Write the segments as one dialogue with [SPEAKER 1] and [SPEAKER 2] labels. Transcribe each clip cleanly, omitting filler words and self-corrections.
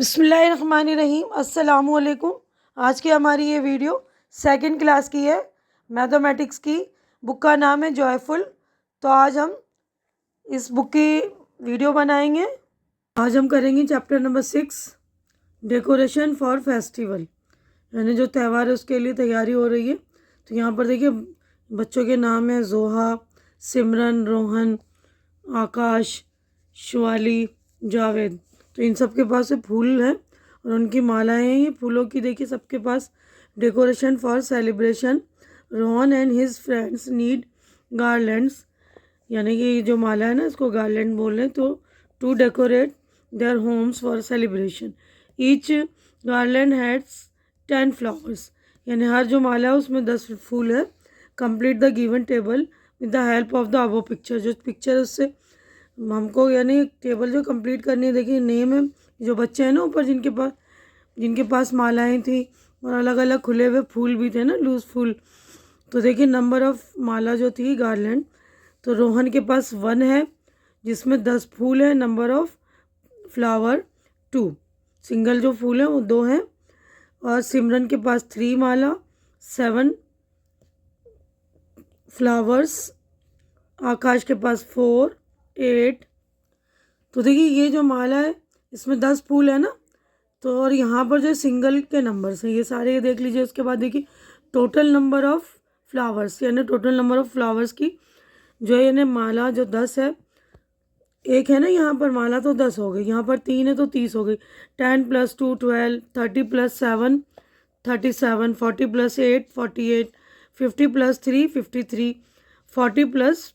[SPEAKER 1] बिस्मिल्लाहिर्रहमानिर्रहीम अस्सलामुअलैकुम। आज की हमारी ये वीडियो सेकंड क्लास की है, मैथमेटिक्स की। बुक का नाम है जॉयफुल। तो आज हम इस बुक की वीडियो बनाएंगे। आज हम करेंगे chapter number 6, decoration for festival, यानी जो त्यौहार है उसके लिए तैयारी हो रही है। तो यहाँ पर देखिए बच्चों के नाम है जोहा, सिमरन, रोहन, आकाश, शिवाली, जावेद। तो इन सब के पास से फूल हैं और उनकी मालाएं हैं। ये फूलों की देखिए सबके पास। Decoration for celebration, Rohan and his friends need garlands, यानी कि ये जो माला है ना इसको गार्लैंड बोल रहे हैं। तो to decorate their homes for celebration, each garland has 10 flowers, यानी हर जो माला है उसमें 10 फूल है। Complete the given table with the help of the above picture, जो पिक्चर है उससे हमको यानी टेबल जो कंप्लीट करनी है। देखिए नेम है जो बच्चे हैं ना ऊपर जिनके पास मालाएं थी और अलग अलग खुले हुए फूल भी थे ना, लूज फूल। तो देखिए नंबर ऑफ माला जो थी गार्लैंड, तो रोहन के पास 1 है जिसमें 10 फूल है। नंबर ऑफ फ्लावर 2, सिंगल जो फूल है वो 2 हैं। और सिमरन के पास 3 माला, 7 फ्लावर्स। आकाश के पास 4, 8। तो देखिए ये जो माला है इसमें 10 फूल है ना। तो और यहाँ पर जो सिंगल के नंबर्स हैं ये सारे ये देख लीजिए। उसके बाद देखिए टोटल नंबर ऑफ फ्लावर्स, यानी टोटल नंबर ऑफ फ्लावर्स की जो है यानी माला जो 10 है। एक है ना यहाँ पर माला तो 10 हो गई, यहाँ पर 3 है तो 30 हो गई। 10 + 2 12, 30 + 7 37, 40 + 8 48, 50 + 3 53, 40 +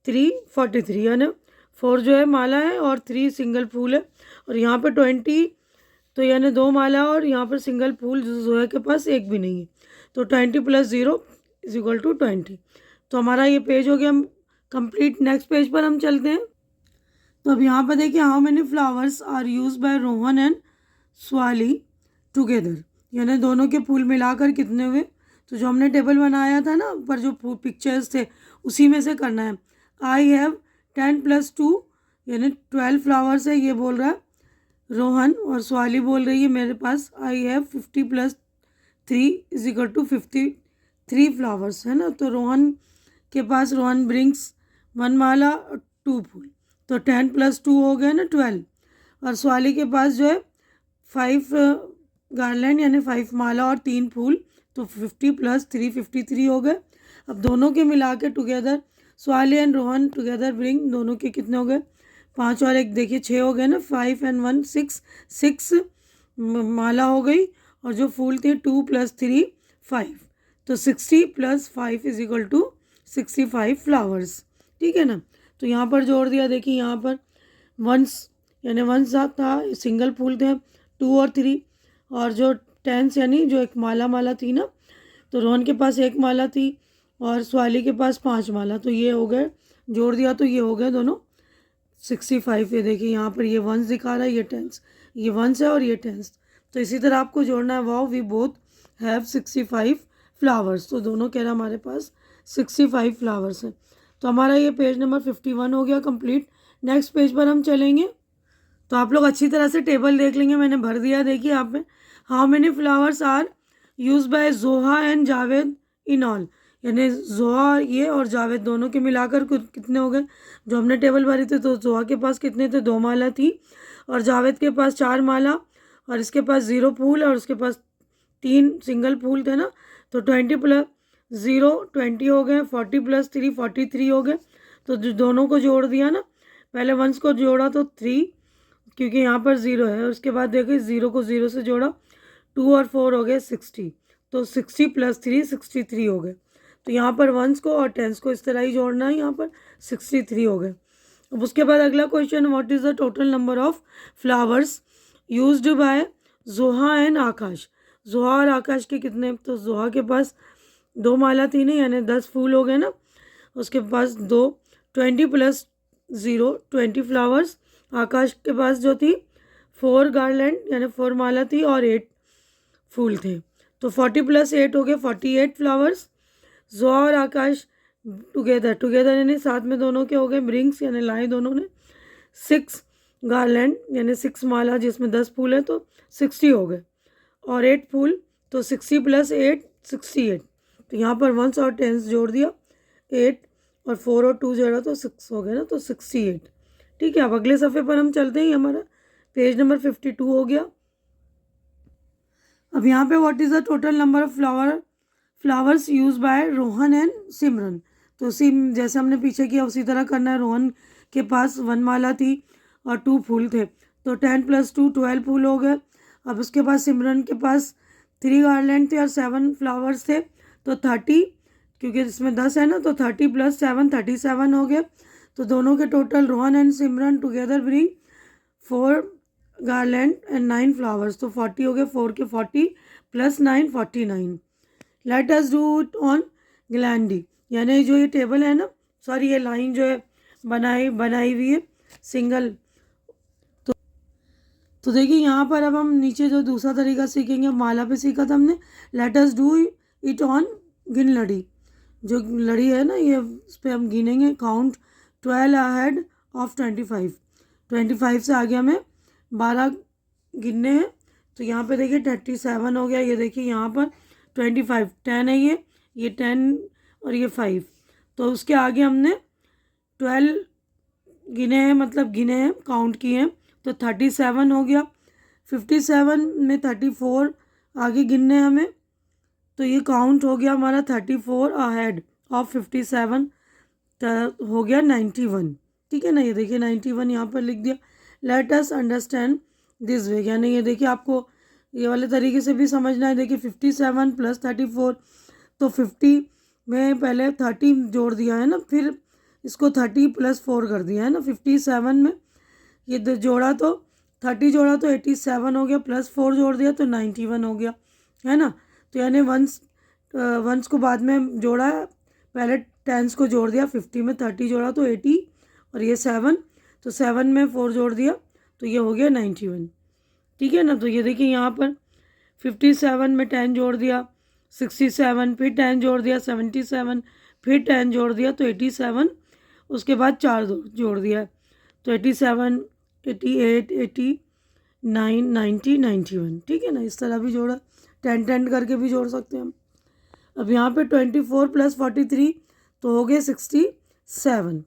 [SPEAKER 1] 3 43, यानी 4 जो है माला है और 3 सिंगल फूल है। और यहाँ पर 20, तो यानी 2 माला और यहाँ पर सिंगल फूल जो जोया के पास एक भी नहीं है। तो 20 + 0 = 20। तो हमारा ये पेज हो गया कंप्लीट। नेक्स्ट पेज पर हम चलते हैं। तो अब यहाँ पर देखिए how many flowers are use by Rohan and Swali together, यानी दोनों के फूल मिलाकर कितने हुए। तो जो हमने टेबल बनाया था ना ऊपर जो पिक्चर्स थे उसी में से करना है। आई हैव 10 + 2, यानी 12 फ्लावर्स है ये बोल रहा है रोहन, और स्वाली बोल रही है मेरे पास आई हैव 50 + 3 = 53 फ्लावर्स, है ना। तो रोहन के पास रोहन ब्रिंग्स 1 माला और 2 फूल, तो 10 + 2 हो गए ना 12। और स्वाली के पास जो है 5 गार्लैंड यानी 5 माला और 3 फूल, तो 50 + 3 53 हो गए। अब दोनों के मिला के together Swally and Rohan together bring, दोनों के कितने हो गए 5 और 1 देखिए 6 हो गए ना। 5 and 1 6 माला हो गई और जो फूल थे 2 + 3 5, तो 60 + 5 = 65 फ्लावर्स, ठीक है ना। तो यहाँ पर जोड़ दिया। देखिए यहाँ पर वंस यानी वंस था सिंगल फूल थे 2 और 3, और जो 10 यानी जो एक माला थी ना, तो रोहन के पास 1 माला थी और स्वाली के पास 5 माला, तो ये हो गए जोड़ दिया तो ये हो गए दोनों 65। ये देखिए यहाँ पर ये वंस दिखा रहा है, ये 10, ये वंस है और ये 10। तो इसी तरह आपको जोड़ना है। Wow we both have 65 flowers, तो दोनों कह रहा हमारे पास 65 फ्लावर्स हैं। तो हमारा ये पेज नंबर 51 हो गया कंप्लीट। नेक्स्ट पेज पर हम चलेंगे। तो आप लोग अच्छी तरह से टेबल देख लेंगे, मैंने भर दिया। देखिए आप में how many flowers are use by Joha and Javed in all, यानी जोहा ये और जावेद दोनों के मिलाकर कितने हो गए। जो हमने टेबल भरी थे तो जोहा के पास कितने थे 2 माला थी और जावेद के पास 4 माला और इसके पास 0 फूल और उसके पास 3 सिंगल फूल थे ना। तो 20 + 0 20 हो गए, 40 + 3 43 हो गए। तो दोनों को जोड़ दिया ना, पहले वंस को जोड़ा तो 3 क्योंकि यहाँ पर 0 है, और उसके बाद देखिए 0 को 0 से जोड़ा 2 और 4 हो गए 60, तो 60 + 3 63 हो गए। तो यहाँ पर वंस को और टेंस को इस तरह ही जोड़ना है, यहाँ पर 63 हो गए। अब उसके बाद अगला question, what is the total number of flowers used by Joha and आकाश। जोहा और आकाश के कितने, तो जोहा के पास 2 माला थी नहीं, यानी 10 फूल हो गए ना। उसके पास 2, 20 + 0 20 फ्लावर्स। आकाश के पास जो थी 4 गार्लैंड यानी 4 माला थी और 8 फूल थे, तो 40 + 8 हो गए 48 फ्लावर्स। जोहा और आकाश टुगेदर यानी साथ में दोनों के हो गए ब्रिंग्स यानी लाए दोनों ने 6 गार्लैंड यानी 6 माला जिसमें 10 फूल है तो 60 हो गए, और 8 फूल तो 60 + 8 68। तो यहाँ पर वंस और टेंस जोड़ दिया, 8 और 4 और 2 जोड़ा तो 6 हो गया ना, तो 68। ठीक है, अब अगले सफ़े पर हम चलते हैं। हमारा पेज नंबर 52 हो गया। अब यहाँ पे what is the total number of flowers use by Rohan and Simran. तो उसी जैसे हमने पीछे किया उसी तरह करना है। रोहन के पास 1 माला थी और 2 फूल थे, तो 10 + 2 12 फूल हो गए। अब उसके बाद सिमरन के पास 3 गार्लैंड थे और 7 फ्लावर्स थे, तो 30, क्योंकि इसमें 10 है ना, तो 30 + 7 37 हो गए। तो दोनों के total Rohan and Simran together bring 4 garland and 9 flowers, तो 40 हो गए। 4 के 40 + 9 49। Let us do it on ग्लैंडी, यानी जो ये टेबल है ना, सॉरी ये लाइन जो है बनाई हुई है सिंगल। तो देखिए यहाँ पर अब हम नीचे जो दूसरा तरीका सीखेंगे, माला पे सीखा था हमने। Late us do it on गिन लड़ी, जो लड़ी है ना ये, इस पर हम गिनेंगे। काउंट 12 अहेड ऑफ 25, 25 से आगे हमें 12 गिनने हैं। तो यहाँ पे देखिए 37 हो गया। ये देखिए यहाँ पर 25 10 है, ये 10 और ये 5, तो उसके आगे हमने 12 गिने हैं, मतलब गिने हैं, काउंट किए हैं, तो 37 हो गया। 57 में 34 आगे गिनने हैं हमें, तो ये काउंट हो गया हमारा 34 अहेड ऑफ 57, हो गया 91। ठीक है ना, ये देखिए 91 यहाँ पर लिख दिया। Let us understand this way, यानी ये देखिए आपको ये वाले तरीके से भी समझना है। देखिए 57 + 34, तो 50 में पहले 30 जोड़ दिया है ना, फिर इसको 30 + 4 कर दिया है ना। 57 में ये जोड़ा तो 30 जोड़ा तो 87 हो गया, +4 जोड़ दिया तो 91 हो गया, है ना। तो यानी वंस को बाद में जोड़ा है, पहले टेंस को जोड़ दिया। 50 में 30 जोड़ा तो 80, और ये 7, तो 7 में 4 जोड़ दिया तो ये हो गया 91। ठीक है ना, तो ये देखिए यहाँ पर 57 में 10 जोड़ दिया, 67, फिर 10 जोड़ दिया, 77, फिर 10 जोड़ दिया तो 87, उसके बाद 4 जोड़ दिया तो 87, 88, 89, 90, 91। ठीक है ना, इस तरह भी जोड़ा, 10 10 करके भी जोड़ सकते हैं हम। अब यहाँ पे 24 + 43 तो हो गए 67,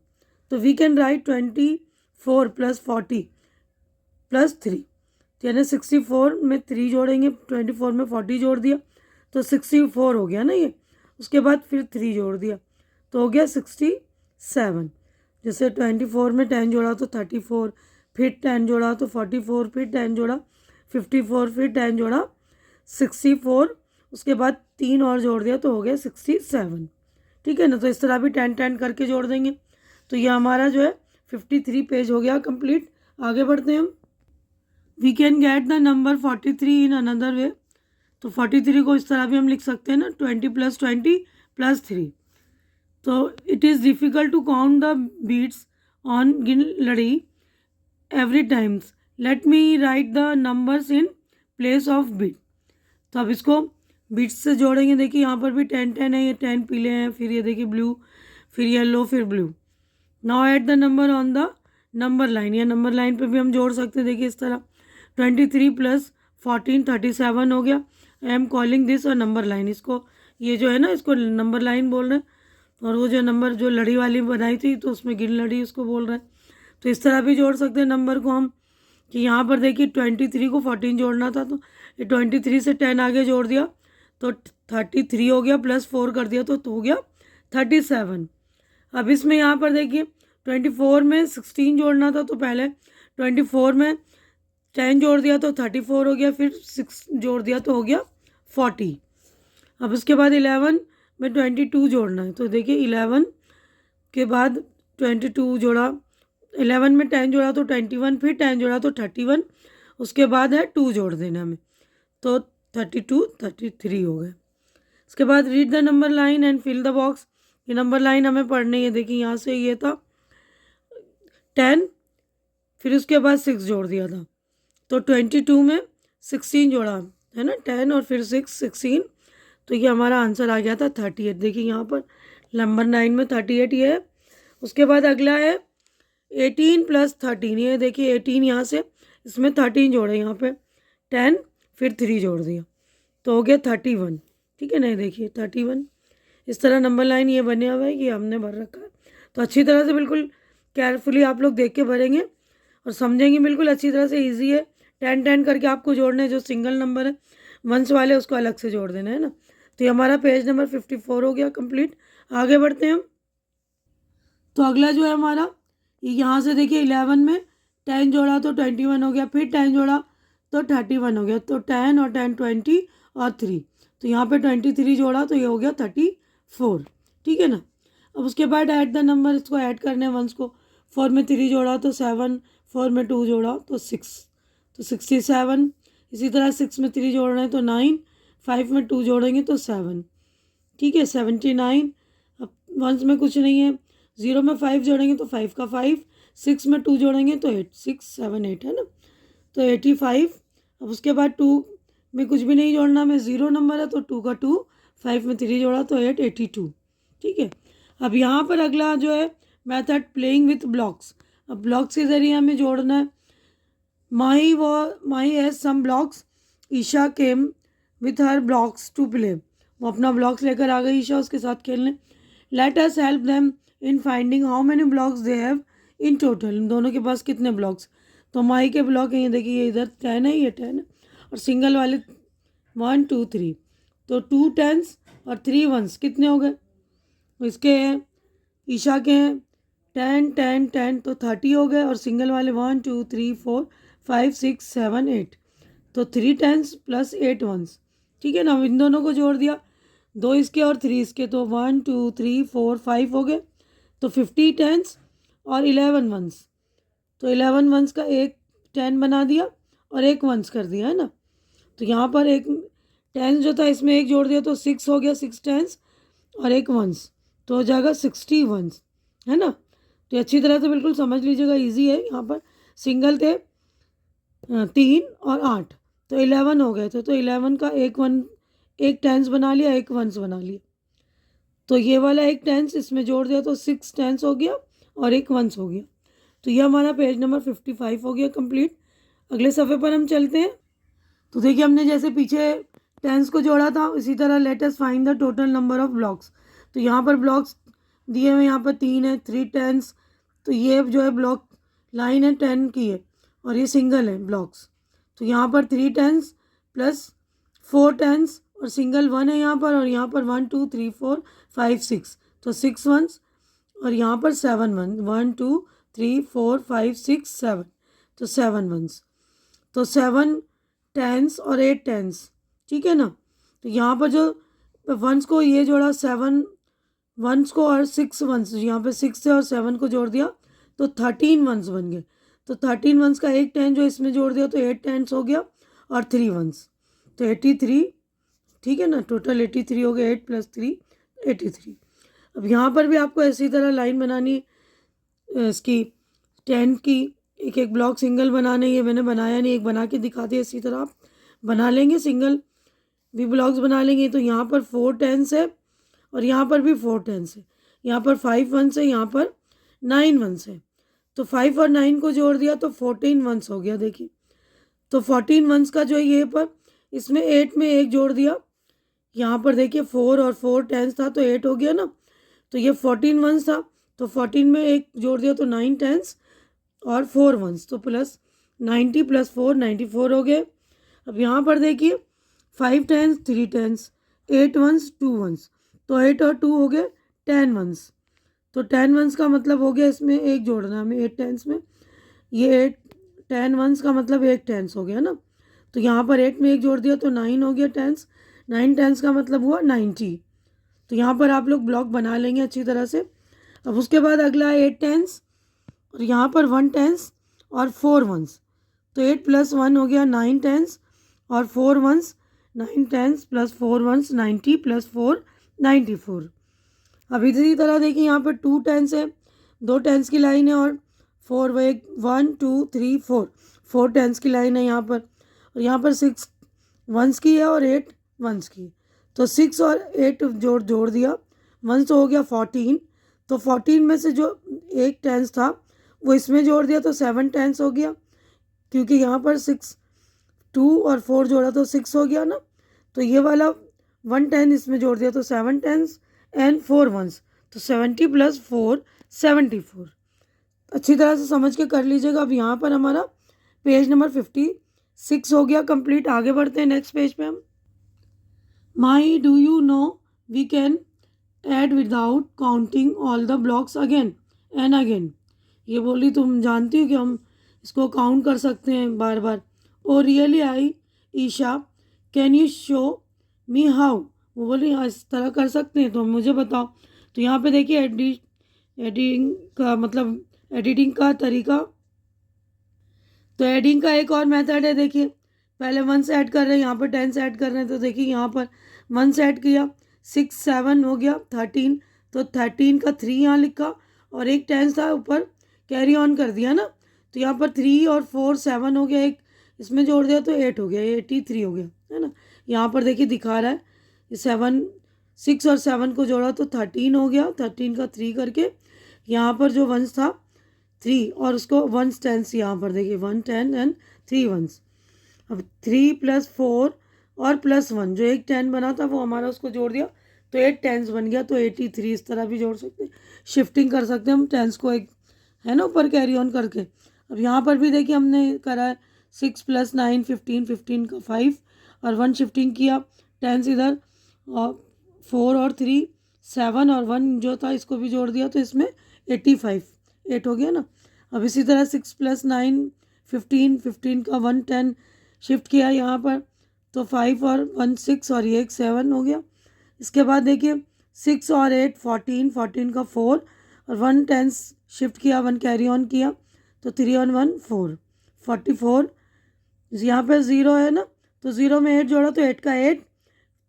[SPEAKER 1] तो वी कैन राइट 24 + 40 + 3, यानी 64 में 3 जोड़ेंगे, 24 में 40 जोड़ दिया तो 64 हो गया ना ये। उसके बाद फिर 3 जोड़ दिया तो हो गया 67। जैसे 24 में 10 जोड़ा तो 34, फिर 10 जोड़ा तो 44, फिर 10 जोड़ा 54, फिर 10 जोड़ा 64, उसके बाद 3 और जोड़ दिया तो हो गया 67। ठीक है ना, तो इस तरह भी 10 10 करके जोड़ देंगे। तो ये हमारा जो है 53 पेज हो गया कंप्लीट। आगे बढ़ते हैं हम। We can get the number 43 in another way, तो 43 को इस तरह भी हम लिख सकते हैं ना, 20 + 20 + 3। तो it is difficult to count the beats on गिन लड़ी every times, let me write the numbers in place of beat. तो अब इसको बीट्स से जोड़ेंगे। देखिए यहाँ पर भी 10 10 है, ये 10 पीले हैं, फिर ये देखिए ब्लू, फिर येलो, फिर blue. Now add the number on the number line, या नंबर लाइन पे भी हम जोड़ सकते हैं। देखिए इस तरह 23 + 14 37 हो गया। I am calling this a number line, इसको ये जो है ना इसको नंबर लाइन बोल रहे हैं, और वो जो नंबर जो लड़ी वाली बनाई थी तो उसमें गिन लड़ी उसको बोल रहे हैं। तो इस तरह भी जोड़ सकते हैं नंबर को हम, कि यहाँ पर देखिए 23 को 14 जोड़ना था तो ये 23 से 10 आगे जोड़ दिया तो 33 हो गया, +4 कर दिया तो हो गया 37। अब इसमें यहाँ पर देखिए 24 में 16 जोड़ना था तो पहले 24 में 10 जोड़ दिया तो 34 हो गया, फिर 6 जोड़ दिया तो हो गया 40। अब उसके बाद 11 में 22 जोड़ना है, तो देखिए 11 के बाद 22 जोड़ा, 11 में 10 जोड़ा तो 21, फिर 10 जोड़ा तो 31, उसके बाद है 2 जोड़ देना हमें तो 32 33 हो गए। उसके बाद read the number line and fill the box, ये नंबर लाइन हमें पढ़नी है। देखिए यहाँ से ये था 10, फिर उसके बाद 6 जोड़ दिया था तो 22 में 16 जोड़ा है ना, 10 और फिर 6 16, तो ये हमारा आंसर आ गया था 38। देखिए यहाँ पर नंबर 9 में 38 ये है। उसके बाद अगला है 18 प्लस 13, ये देखिए 18 यहाँ से इसमें 13 जोड़े, यहाँ पे 10 फिर 3 जोड़ दिया तो हो गया 31। ठीक है ना, देखिए 31। इस तरह नंबर लाइन ये बने हुआ है, ये हमने भर रखा है। तो अच्छी तरह से बिल्कुल केयरफुली आप लोग देख के भरेंगे और समझेंगे बिल्कुल अच्छी तरह से। इजी है, 10 10 करके आपको जोड़ने, जो सिंगल नंबर है वंस वाले उसको अलग से जोड़ देना है ना। तो ये हमारा पेज नंबर 54 हो गया कंप्लीट। आगे बढ़ते हैं हम। तो अगला जो है हमारा, यहाँ से देखिए 11 में 10 जोड़ा तो 21 हो गया, फिर 10 जोड़ा तो 31 हो गया, तो 10 और 10 20 और 3, तो यहाँ पे 23 जोड़ा तो ये हो गया 34। ठीक है ना। अब उसके बाद ऐड द नंबर, इसको ऐड करने हैं वंस को। 4 में 3 जोड़ा तो 7, 4 में 2 जोड़ा तो 6, तो 67। इसी तरह 6 में 3 जोड़ रहे हैं तो 9, 5 में 2 जोड़ेंगे तो 7। ठीक है, 79। अब वंस में कुछ नहीं है, 0 में 5 जोड़ेंगे तो 5 का 5, 6 में 2 जोड़ेंगे तो 8, 6 7 8 है ना, तो 85। अब उसके बाद 2 में कुछ भी नहीं जोड़ना, में 0 नंबर है तो 2 का 2, 5 में 3 जोड़ा तो 8, 82। ठीक है। अब यहाँ पर अगला जो है मेथड प्लेइंग विथ ब्लॉक्स। अब ब्लॉक्स के ज़रिए हमें जोड़ना है। Mahi has some blocks, Isha came with her blocks to play. वो अपना ब्लॉक्स लेकर आ गई ईशा उसके साथ खेलने। Let us help them in finding how many blocks they have in total. इन दोनों के पास कितने ब्लॉक्स। तो माही के ब्लॉक हैं, ये देखिए, ये इधर 10 है, ये 10 है, और सिंगल वाले 1 2 3, तो 2 10s और 3 1s कितने हो गए। इसके हैं, ईशा के हैं 10 10 10, तो 30 हो गए, और सिंगल वाले 1 2 3 4 5 6 7 8, तो 3 10s प्लस 8 1s। ठीक है ना। इन दोनों को जोड़ दिया, 2 इसके और 3 इसके, तो 1 2 3 4 5 हो गए, तो 50 10s और 11 1s, तो 11 1s का एक 10 बना दिया और एक 1s कर दिया है ना। तो यहाँ पर एक 10 जो था इसमें एक जोड़ दिया तो 6 हो गया, 6 10s और एक 1s, तो हो जाएगा 60 1s है ना। तो अच्छी तरह से बिल्कुल समझ लीजिएगा, ईजी है। यहाँ पर सिंगल थे 3 और 8, तो 11 हो गए थे, तो 11 का एक 1, एक 10s बना लिया, एक 1s बना लिया, तो ये वाला एक 10s इसमें जोड़ दिया तो 6 10s हो गया और एक 1s हो गया। तो ये हमारा पेज नंबर 55 हो गया कंप्लीट। अगले सफ़े पर हम चलते हैं। तो देखिए, हमने जैसे पीछे 10s को जोड़ा था, इसी तरह let us find the total number of blocks. तो यहाँ पर ब्लॉक्स दिए हुए, यहाँ पर 3 है, 3 10s, तो ये जो है ब्लॉक लाइन है 10 की है और ये सिंगल है ब्लॉक्स। तो यहाँ पर 3 10s प्लस 4 10s और सिंगल 1 है यहाँ पर, और यहाँ पर 1 2 3 4 5 6, तो 6 1s, और यहाँ पर 7 1, 1 2 3 4 5 6 7, तो 7 1s, तो 7 10s और 8 10s। ठीक है ना। तो यहाँ पर जो 1s को ये जोड़ा, 7 1s को और 6 1s, यहाँ पे 6 से और 7 को जोड़ दिया तो 13 1s बन गए। तो 13 1s का एक 10 जो इसमें जोड़ दिया तो 8 10s हो गया और 3 1s, तो 83। ठीक है ना, टोटल 83 हो गया, 8 प्लस 3 83। अब यहाँ पर भी आपको ऐसी तरह लाइन बनानी, इसकी 10 की एक एक ब्लॉक सिंगल बनाने, ये मैंने बनाया नहीं, एक बना के दिखा दिया, इसी तरह आप बना लेंगे, सिंगल भी ब्लॉक्स बना लेंगे। तो यहाँ पर 4 10s है और यहाँ पर भी 4 10s है, यहाँ पर 5 1s है, यहाँ पर 9 1s है, तो 5 और 9 को जोड़ दिया तो 14 1s हो गया। देखिए, तो 14 1s का जो ये पर इसमें 8 में एक जोड़ दिया, यहाँ पर देखिए 4 और 4 10s था तो 8 हो गया ना, तो ये 14 1s था, तो 14 में एक जोड़ दिया तो 9 10s और 4 1s, तो प्लस 90 प्लस 4 94 हो गए। अब यहाँ पर देखिए 5 10s 3 10s, 8 1s 2 1s, तो 8 और 2 हो गए 10 1s, तो 10 1s का मतलब हो गया इसमें एक जोड़ना हमें 8 10s में, ये 8 10 1s का मतलब एक 10s हो गया ना। तो यहाँ पर 8 में एक जोड़ दिया तो 9 हो गया 10s, 9 10s का मतलब हुआ 90। तो यहाँ पर आप लोग ब्लॉक बना लेंगे अच्छी तरह से। अब उसके बाद अगला है 8 10s और यहाँ पर 1 10s और 4 1s, तो 8 प्लस 1 हो गया 9 10s और 4 1s, 9 10s plus 4 1s 90 plus 4 94। अब इसी तरह देखिए, यहाँ पर 2 10s है, 2 10s की लाइन है और 4 1 2 3 4 4 10s की लाइन है यहाँ पर, और यहाँ पर 6 1s की है और 8 1s की, तो 6 और 8 जोड़ दिया, 1 तो हो गया 14, तो 14 में से जो एक 10s था वो इसमें जोड़ दिया तो 7 टेंस हो गया, क्योंकि यहाँ पर 6 2 और 4 जोड़ा तो 6 हो गया ना। तो ये वाला 1 10 इसमें जोड़ दिया तो 7 टेंस एंड 4 वंस, तो 70 + 4 74। अच्छी तरह से समझ के कर लीजिएगा। अब यहाँ पर हमारा पेज नंबर 56 हो गया कंप्लीट। आगे बढ़ते हैं नेक्स्ट पेज पे हम। Mahi do you know we can add without counting all the blocks again and again. ये बोली तुम जानती हो कि हम इसको काउंट कर सकते हैं बार बार। Oh really I Isha, can you show me how. वो बोली इस तरह कर सकते हैं तो मुझे बताओ। तो यहाँ पे देखिए एडिटिंग का मतलब एडिटिंग का तरीका। तो एडिंग का एक और मेथड है, देखिए पहले 1 ऐड कर रहे हैं, यहाँ पर 10 ऐड कर रहे हैं। तो देखिए यहाँ पर 1 ऐड किया 6 7 हो गया 13, तो 13 का 3 यहाँ लिखा और एक 10 था ऊपर कैरी ऑन कर दिया ना। तो यहाँ पर 3 और 4 7 हो गया, एक इसमें जोड़ दिया तो 8 हो गया, 83 हो गया, है ना। यहाँ पर देखिए दिखा रहा है 7 6 और 7 को जोड़ा तो 13 हो गया, 13 का 3 करके यहाँ पर जो 1 था 3 और उसको 1 टेंस यहाँ पर देखिए 1 10 एंड 3 वंस। अब 3 + 4 और +1 जो एक 10 बना था वो हमारा उसको जोड़ दिया तो 8 टेंस बन गया, तो 83 इस तरह भी जोड़ सकते हैं, शिफ्टिंग कर सकते हैं हम टेंस को, एक है ना ऊपर कैरी ऑन करके। अब यहाँ पर भी देखिए हमने करा है 6 + 9 15, 15 का 5 और 1 शिफ्टिंग किया, टेंस इधर और 4 और 3 7 और 1 जो था इसको भी जोड़ दिया तो इसमें 85 8 हो गया ना। अब इसी तरह 6 + 9 15, 15 का 1 10 शिफ्ट किया यहाँ पर तो 5 और 1 6 और ये एक 7 हो गया। इसके बाद देखिए 6 और 8 14, 14 का 4 और 1 10 शिफ्ट किया, 1 कैरी ऑन किया तो 3 और 1 4 44। यहाँ पर 0 है ना तो 0 में 8 जोड़ा तो 8 का 8,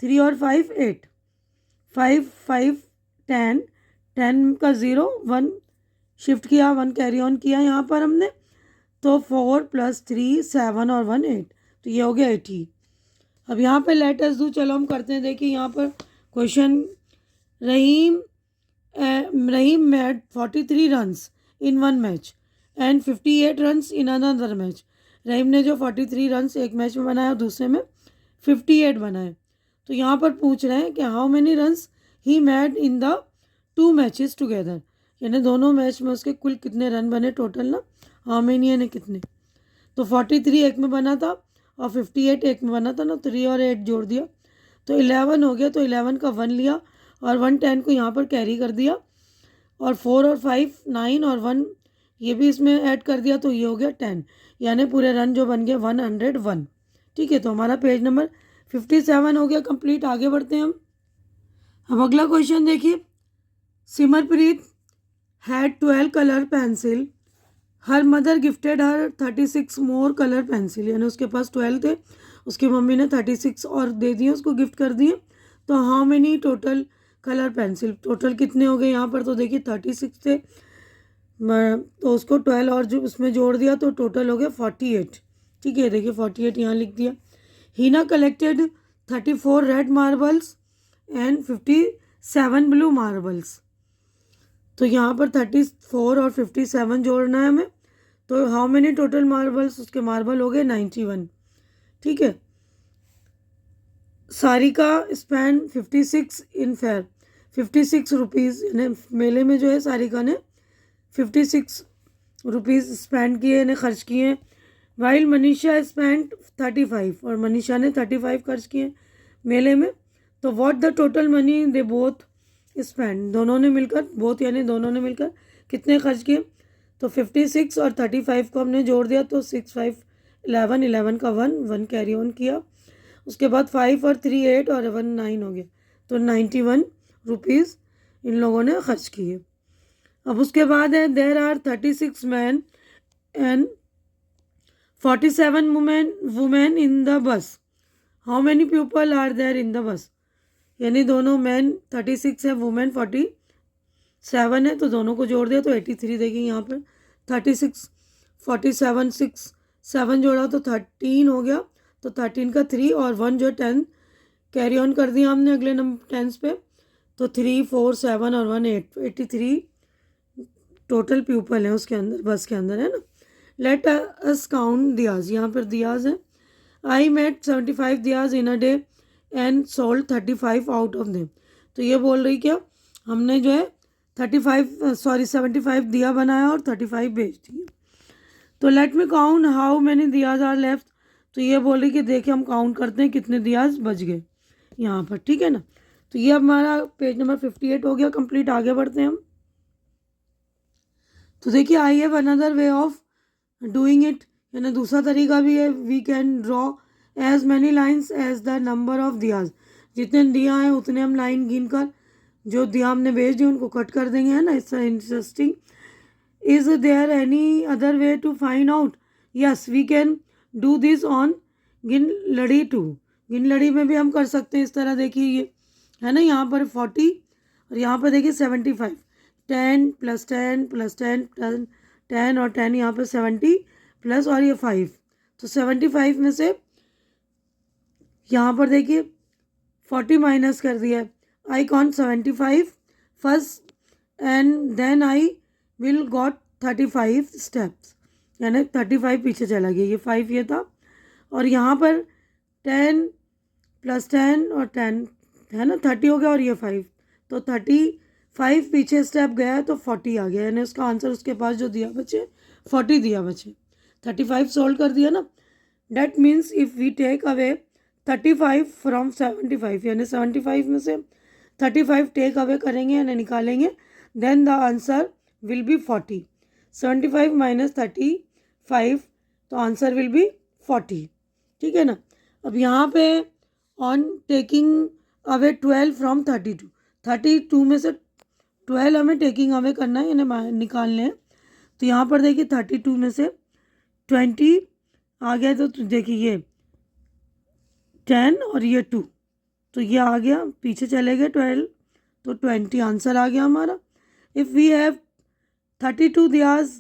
[SPEAKER 1] 3 और 5 8, 5 5 10, 10 का 0 1 शिफ्ट किया, 1 कैरी ऑन किया यहाँ पर हमने तो 4 + 3 7 और 1 8, तो ये हो गया 80। अब यहाँ पे लेटर्स डू चलो हम करते हैं। देखिए यहाँ पर question, Rahim made 43 runs in 1 match and 58 runs in another match. Rahim ने जो 43 रन्स एक मैच में बनाया दूसरे में 58 बनाए। तो यहाँ पर पूछ रहे हैं कि how many runs he made in the 2 matches together, यानी दोनों मैच में उसके कुल कितने रन बने टोटल ना, हाउ मेनी यानी कितने। तो 43 एक में बना था और 58 एक में बना था ना, 3 और 8 जोड़ दिया तो 11 हो गया। तो 11 का 1 लिया और 1 10 को यहाँ पर कैरी कर दिया और 4 और 5 9 और 1 ये भी इसमें ऐड कर दिया तो ये हो गया 10, यानी पूरे रन जो बन गए 101। ठीक है, तो हमारा पेज नंबर 57 हो गया कंप्लीट। आगे बढ़ते हैं हम। अब अगला क्वेश्चन देखिए, Simarpreet had 12 colour pencil, her mother gifted her 36 more colour pencil, यानी उसके पास 12 थे, उसकी मम्मी ने 36 और दे दिए उसको गिफ्ट कर दिए। तो how many total colour pencil, total कितने हो गए यहाँ पर, तो देखिए 36 थे तो उसको 12 और जो उसमें जोड़ दिया तो टोटल हो गया 48। ठीक है, देखिए 48 यहाँ लिख दिया। Heena collected 34 red marbles and 57 blue marbles. तो यहाँ पर 34 और 57 जोड़ना है हमें, तो हाउ मेनी टोटल मार्बल्स, उसके मार्बल हो गए 91। ठीक है, सारिका स्पेंड 56 इन फेयर, 56 रुपीज़, यानी मेले में जो है सारिका ने 56 रुपीज़ स्पेंड किए यानी खर्च किए। वाइल मनीषा स्पेंड 35 और मनीषा ने 35 खर्च किए मेले में। तो what the total money they both spend, दोनों ने मिलकर, बोथ यानी दोनों ने मिलकर कितने खर्च किए। तो 56 और 35 को हमने जोड़ दिया तो 6 5 11, 11 का 1 1 कैरी ऑन किया, उसके बाद 5 और 3 8 और 1 9 हो गया, तो 91 रुपीज़ इन लोगों ने खर्च किए। अब उसके बाद है there are 36 man and 47 women in the bus, how many people are there in the bus, यानी दोनों मैन 36 है, वुमेन 47 है, तो दोनों को जोड़ दिया तो 83। देखिए यहाँ पर 36 47 6 7 जोड़ा तो 13 हो गया, तो 13 का 3 और 1 जो 10 कैरी ऑन कर दिया हमने अगले नंबर 10 पे, तो 3 4 7 और 1 8 83 टोटल पीपल है उसके अंदर, बस के अंदर, है ना। लेट अस काउंट दियाज, यहाँ पर दियाज है। I made 75 diyas in a day and sold 35 out of them. तो ये बोल रही क्या, हमने जो है 75 दिया बनाया और 35 बेच दिए। तो let me count how many diyas are left. तो ये बोल रही कि देखिए हम काउंट करते हैं कितने दियाज बच गए यहाँ पर, ठीक है ना। तो ये हमारा पेज नंबर 58 हो गया कंप्लीट। आगे बढ़ते हैं हम। तो देखिए I have another way of doing it, यानी दूसरा तरीका भी है। We can draw as many lines as the number of diyas. जितने दिया हैं उतने हम लाइन गिन कर जो दिया हमने भेज दिए उनको कट कर देंगे, है ना। It's interesting. Is there any other way to find out? Yes we can do this on गिन लड़ी टू। गिन लड़ी में भी हम कर सकते हैं इस तरह। देखिए ये है ना, यहाँ पर 40 और यहाँ पर देखिए 75। 10 + 10 + 10 + 10 और 10 यहाँ पर 70 प्लस और ये 5। तो 75 में से यहाँ पर देखिए 40 माइनस कर दिया है। I count 75 first and then I will got 35 steps, यानी 35 पीछे चला गया। ये 5 ये था और यहाँ पर 10 + 10 और 10 है ना, 30 हो गया और ये 5। तो 35 पीछे स्टेप गया है तो 40 आ गया, यानी उसका आंसर उसके पास जो दिया बचे 40 दिया बचे। 35 सोल्व कर दिया ना। That means if we take away 35 from 75, यानी 75 में से 35 टेक अवे करेंगे यानी निकालेंगे, then the answer will be 40। 75 - 35 तो आंसर विल बी 40, ठीक है ना। अब यहाँ पे ऑन टेकिंग अवे 12 फ्रॉम 32, 32 में से 12 हमें टेकिंग अवे करना है यानी निकालने हैं। तो यहाँ पर देखिए 32 में से 20 आ गया, तो देखिए ये 10 और ये 2, तो ये आ गया, पीछे चले गए 12 तो 20 आंसर आ गया हमारा। If we have 32 diyas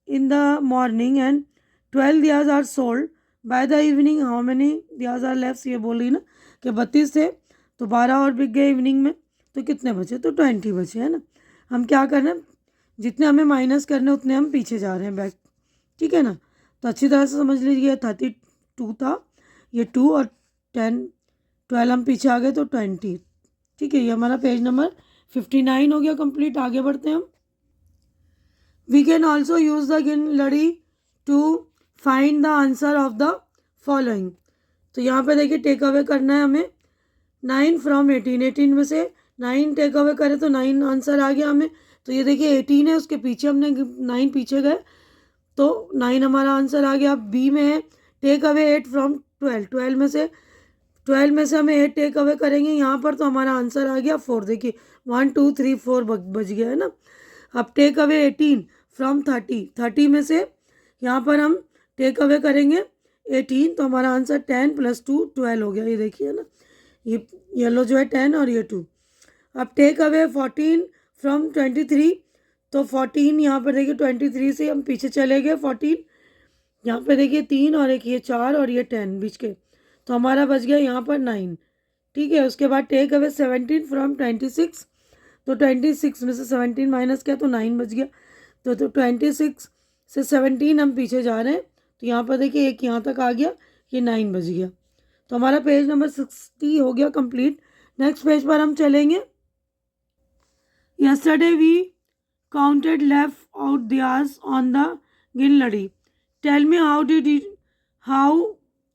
[SPEAKER 1] in the morning and 12 diyas are sold by the evening, how many diyas are left. ये बोल रही ना कि 32 थे तो 12 और बिक गए इवनिंग में, तो कितने बचे, तो 20 बचे, है ना। हम क्या कर रहे हैं, जितने हमें माइनस करने उतने हम पीछे जा रहे हैं बैक, ठीक है ना। तो अच्छी तरह से समझ लीजिए 32 था, ये 2 और 10 12 हम पीछे आ गए तो 20, ठीक है। ये हमारा पेज नंबर 59 हो गया कंप्लीट। आगे बढ़ते हैं हम। We can also use the गिन लड़ी to find the answer of the following. तो यहाँ पे देखिए टेक अवे करना है हमें 9 फ्रॉम 18, 18 में से 9 टेक अवे करें तो 9 आंसर आ गया हमें। तो ये देखिए 18 है, उसके पीछे हमने 9 पीछे गए तो 9 हमारा आंसर आ गया। अब बी में है टेक अवे 8 फ्रॉम 12, 12 में से हमें 8 टेक अवे करेंगे यहाँ पर, तो हमारा आंसर आ गया 4। देखिए 1 2 3 4 बच गया, है ना। अब टेक अवे 18 फ्रॉम 30, 30 में से यहाँ पर हम टेक अवे करेंगे 18 तो हमारा आंसर 10 + 2 12 हो गया। ये देखिए ना, ये येलो जो है 10 और ये 2। अब टेक अवे 14 फ्रॉम 23, तो 14 यहाँ पर देखिए 23 से हम पीछे चले गए 14, यहाँ पे देखिए 3 और एक ये 4 और ये 10 बीच के, तो हमारा बच गया यहाँ पर 9, ठीक है। उसके बाद टेक अवे 17 फ्रॉम 26, तो 26 में से 17 माइनस किया तो 9 बच गया। तो 26 से 17 हम पीछे जा रहे हैं, तो यहाँ पर देखिए एक यहाँ तक आ गया, ये 9 बज गया। तो हमारा पेज नंबर 60 हो गया कंप्लीट। नेक्स्ट पेज पर हम चलेंगे। Yesterday we counted left out diyas on the गिन लड़ी। Tell me how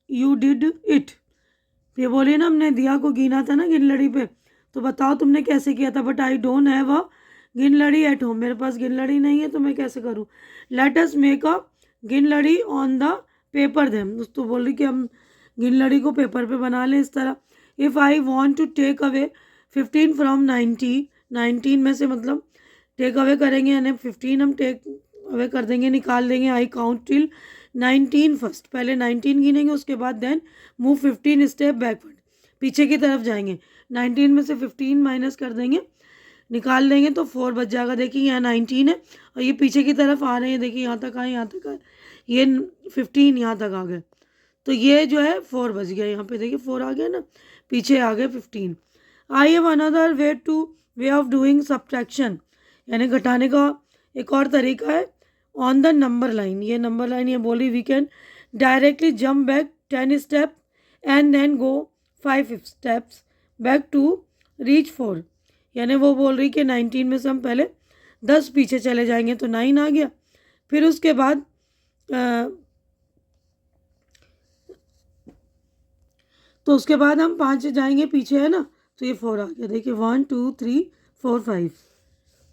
[SPEAKER 1] you did it. ये बोले ना हमने दिया को गिना था ना गिन लड़ी पे, तो बताओ तुमने कैसे किया था। But I don't have a गिन लड़ी एट होम, मेरे पास गिन लड़ी नहीं है तो मैं कैसे करूँ। लेट अस मेक अ गिन लड़ी ऑन द पेपर देम। तो बोल रही कि हम गिन लड़ी को पेपर पे बना लें इस तरह। If I want to take away 15 from 90, 19 में से मतलब टेक अवे करेंगे यानी 15 हम टेक अवे कर देंगे, निकाल देंगे। आई काउंट टिल 19 फर्स्ट, पहले 19 गिनेंगे उसके बाद देन मूव 15 स्टेप बैकवर्ड, पीछे की तरफ जाएंगे। 19 में से 15 माइनस कर देंगे, निकाल देंगे तो 4 बच जाएगा। देखिए यहाँ 19 है और ये पीछे की तरफ आ रहे हैं, देखिए यहाँ तक आए, यहाँ तक आए, ये 15 यहाँ तक आ गए, तो ये जो है 4 बच गया। यहाँ पे देखिए 4 आ गया ना, पीछे आ गए 15। I have another way of doing subtraction, यानी घटाने का एक और तरीका है ऑन द नंबर लाइन, ये नंबर लाइन ये बोल रही we can directly jump back 10 step and then go 5 steps back to reach 4। यानी वो बोल रही कि 19 में से हम पहले 10 पीछे चले जाएंगे तो 9 आ गया, फिर उसके बाद तो उसके बाद हम 5 जाएंगे पीछे, है ना, तो ये 4 आ गया। देखिए 1 2 3 4 5,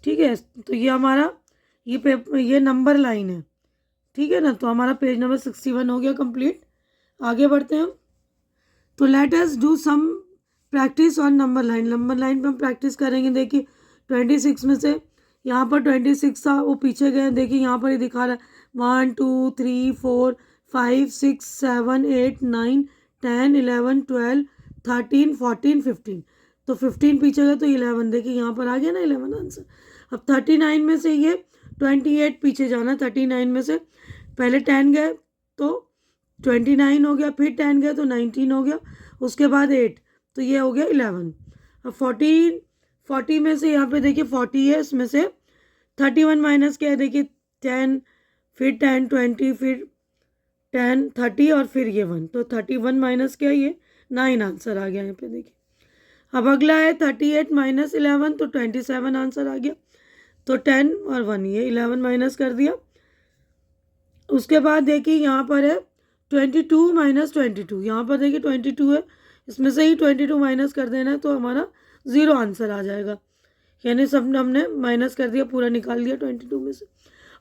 [SPEAKER 1] ठीक है। तो ये हमारा ये नंबर लाइन है, ठीक है ना। तो हमारा पेज नंबर 61 हो गया कंप्लीट। आगे बढ़ते हैं हम। तो let us do some practice on number line. Number line पे हम प्रैक्टिस करेंगे। देखिए 26 में से यहाँ पर 26 था, वो पीछे गए। देखिए यहाँ पर ये दिखा रहा है 1 2 3 4 5 6 7 8 9 10 11 12 13 14 15। तो 15 पीछे गए तो 11। देखिए यहाँ पर आ गया ना 11 आंसर। अब 39 में से ये 28 पीछे जाना। 39 में से पहले 10 गए तो 29 हो गया, फिर 10 गए तो 19 हो गया, उसके बाद 8 तो ये हो गया 11। अब 40 में से यहाँ पे देखिए 40 है, इसमें से 31 माइनस क्या है, देखिए 10 फिर 10 20 फिर 10 30 और फिर ये 1, तो 31 माइनस क्या है, ये 9 आंसर आ गया यहाँ पे। देखिए अब अगला है 38 माइनस 11 तो 27 आंसर आ गया। तो 10 और 1 ये 11 माइनस कर दिया। उसके बाद देखिए यहाँ पर है 22 माइनस 22। यहाँ पर देखिए 22 है, इसमें से ही 22 माइनस कर देना है तो हमारा 0 आंसर आ जाएगा। यानी सब हमने माइनस कर दिया, पूरा निकाल दिया 22 में से।